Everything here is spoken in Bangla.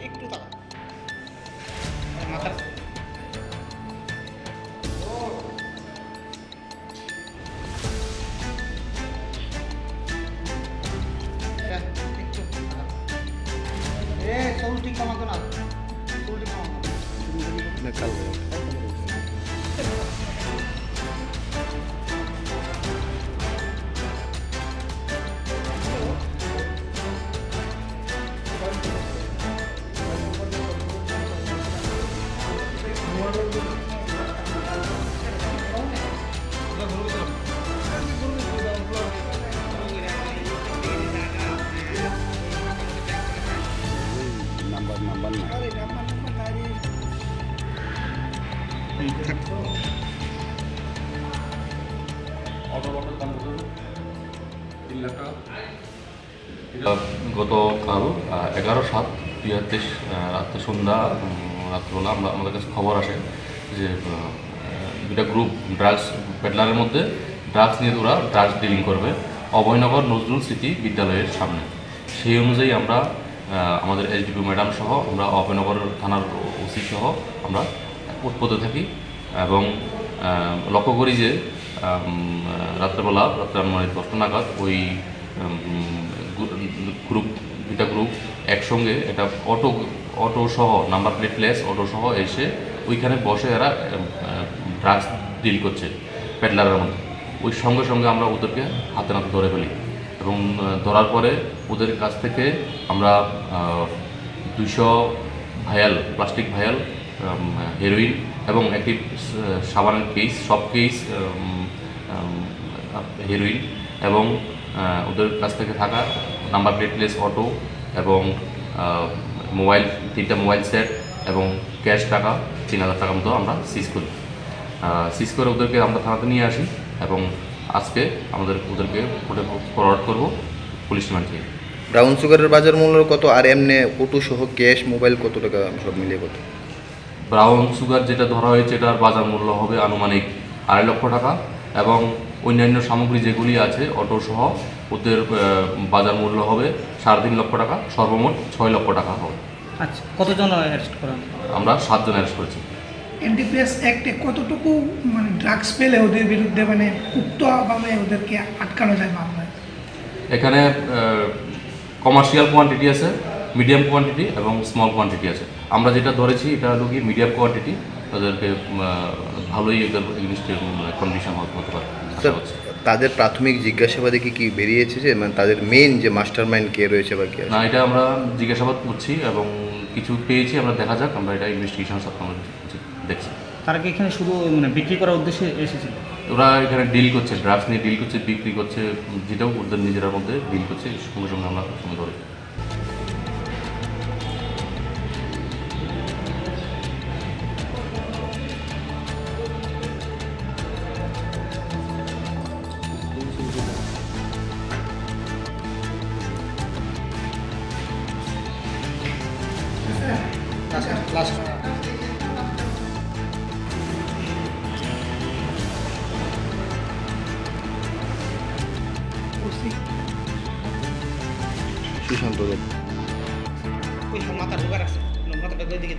একটু তাকা মাথা একটু চৌলটি কমাতো না চৌলটি কমাতো নাম্বার না গতকাল 11/7/2023 রাত্রে সন্ধ্যা রাত্রবেলা আমাদের কাছে খবর আসে যে দুটা গ্রুপ ড্রাগস পেডলারের মধ্যে ড্রাগস নিয়ে ওরা ড্রাগস ডিলিং করবে অভয়নগর নজরুল স্মৃতি বিদ্যালয়ের সামনে। সেই অনুযায়ী আমরা আমাদের এসডিপি ম্যাডাম সহ আমরা অভয়নগর থানার ওসি সহ আমরা উৎপদে থাকি এবং লক্ষ্য করি যে রাত্রে 10টা নাগাদ ওই দুটা গ্রুপ একসঙ্গে এটা অটো সহ নাম্বার প্লেট লেস অটো সহ এসে ওইখানে বসে এরা ড্রাগস ডিল করছে পেডলারের মধ্যে। ওই সঙ্গে সঙ্গে আমরা ওদেরকে হাতে নাতে ধরে ফেলি এবং ধরার পরে ওদের কাছ থেকে আমরা 200 ভায়াল প্লাস্টিক ভায়াল হেরোইন এবং একটি সাবানের কেস সব কেস হেরোইন এবং ওদের কাছ থেকে থাকা নাম্বার প্লেটলেস অটো এবং মোবাইল 3টা মোবাইল সেট এবং ক্যাশ টাকা 3000 টাকার মতো আমরা সিজ করি। সিজ করে ওদেরকে আমরা থানাতে নিয়ে আসি এবং আজকে ওদেরকে কোর্টে ফরওয়ার্ড করবো পুলিশ রিমান্ড থেকে। ব্রাউন সুগারের বাজার মূল্য কত আর এমনি অটো সহ ক্যাশ মোবাইল কত টাকা সব মিলিয়ে কত? ব্রাউন সুগার যেটা ধরা হয়েছে এটার বাজার মূল্য হবে আনুমানিক 2.5 লক্ষ টাকা এবং অন্যান্য সামগ্রী যেগুলি আছে অটো সহ ওদের বাজার মূল্য হবে 3.5 লক্ষ টাকা, সর্বমোট 6 লক্ষ টাকা হবে। আচ্ছা, কতজন অ্যারেস্ট করা? আমরা 7 জন অ্যারেস্ট করেছি। এনডিপিএস অ্যাক্টে কতটুকু মানে ড্রাগস পেলে ওদের বিরুদ্ধে মানে উক্তভাবে ওদেরকে আটকানো যায় মামলায়? এখানে কমার্শিয়াল কোয়ান্টিটি আছে, মিডিয়াম কোয়ান্টিটি এবং স্মল কোয়ান্টিটি আছে। আমরা যেটা ধরেছি এটা হলো কি মিডিয়াম কোয়ান্টিটি, তাদেরকে ভালোই এদের কন্ডিশন হতে পারে। তাদের প্রাথমিক জিজ্ঞাসাবাদে কি বেরিয়েছে যে মানে তাদের মেইন যে মাস্টার মাইন্ড কে রয়েছে বা কে? না, এটা আমরা জিজ্ঞাসাবাদ করছি এবং কিছু পেয়েছি, আমরা দেখা যাক, আমরা এটা ইনভেস্টিগেশন আমরা দেখছি। তারা কি এখানে শুধু মানে বিক্রি করার উদ্দেশ্যে এসেছিল? ওরা এখানে ডিল করছে, ড্রাগস নিয়ে ডিল করছে, বিক্রি করছে, যেটাও ওদের নিজের মধ্যে ডিল করছে, সঙ্গে সঙ্গে আমরা সঙ্গে ধরে। সুশান্ত ওই মাথা ঢোকার আছে, মাথাটা দিকে